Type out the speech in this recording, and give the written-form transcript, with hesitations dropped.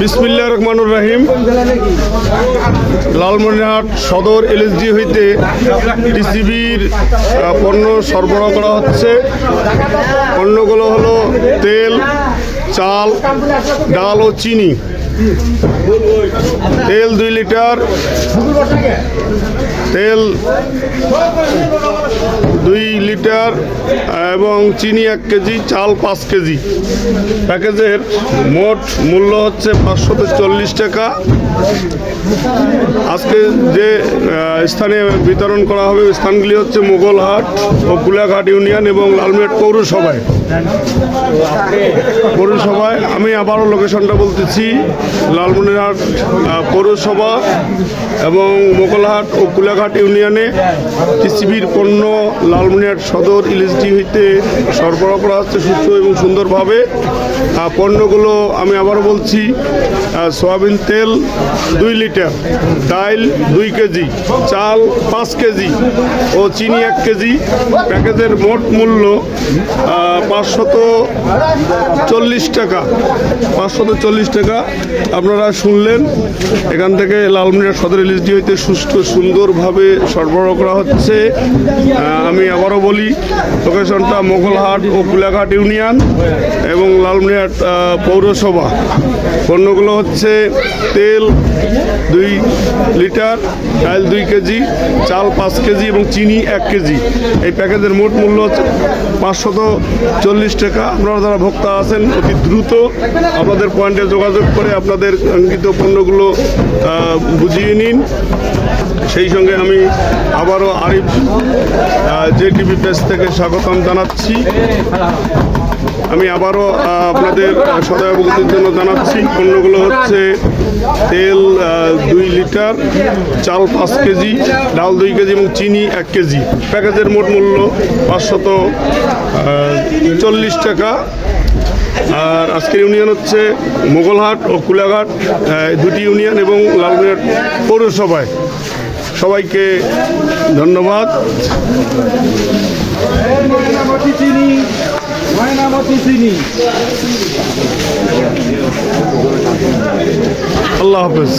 বিসমিল্লাহির রহমানির রহিম। লালমনিরহাট সদর এলএসডি হইতে টিসিবির পণ্য সরবরাহ করা হচ্ছে। পণ্যগুলো হলো তেল, চাল, ডাল ও চিনি। তেল 2 লিটার, তেল 2 লিটার এবং চিনি 1 কেজি, চাল 5 কেজি। প্যাকেজের মোট মূল্য হচ্ছে 540 টাকা। আজকে যে স্থানে বিতরণ করা হবে স্থানগুলি হচ্ছে মোগলহাট ও কুলাঘাট ইউনিয়ন এবং লালমনিরহাট পৌরসভায়। আমি আবারও লোকেশনটা বলতেছি, লালমনিরহাট পৌরসভা এবং মোগলহাট ও কুলাঘাট ইউনিয়নে টিসিবির পণ্য লালমনিরহাট সদর এলএসডি হইতে সরবরাহ করা হচ্ছে সুস্থ এবং সুন্দরভাবে। পণ্যগুলো আমি আবারও বলছি, সয়াবিন তেল 2 লিটার, ডাল 2 কেজি, চাল 5 কেজি ও চিনি 1 কেজি। প্যাকেজের মোট মূল্য 540 টাকা। 540 টাকা আপনারা শুনলেন। এখান থেকে লালমনিরহাট সদর এলএসডি হইতে সুষ্ঠু সুন্দরভাবে সরবরাহ করা হচ্ছে। আমি আবারও বলি, লোকেশনটা মোগলহাট ও কুলাঘাট ইউনিয়ন এবং লালমনিরহাট পৌরসভা। পণ্যগুলো হচ্ছে তেল 2 লিটার, ডাল 2 কেজি, চাল 5 কেজি এবং চিনি 1 কেজি। এই প্যাকেজের মোট মূল্য হচ্ছে 540 টাকা। আপনারা যারা ভোক্তা আছেন অতি দ্রুত আপনাদের পয়েন্টে যোগাযোগ করে আপনাদের কাঙ্ক্ষিত পণ্যগুলো বুঝিয়ে নিন। সেই সঙ্গে আমি আবারও আরিফ জেটিভি পেজ থেকে স্বাগতম জানাচ্ছি। আমি আবারও আপনাদের সদয় অবগতির জন্য জানাচ্ছি, পণ্যগুলো হচ্ছে তেল 2 লিটার, চাল 5 কেজি, ডাল 2 কেজি এবং চিনি 1 কেজি। প্যাকেজের মোট মূল্য 540 টাকা। আর আজকের ইউনিয়ন হচ্ছে মোগলহাট ও কুলাঘাট, দুটি ইউনিয়ন এবং লালমনিরহাট পৌরসভায়। সবাইকে ধন্যবাদ। আল্লাহ হাফেজ।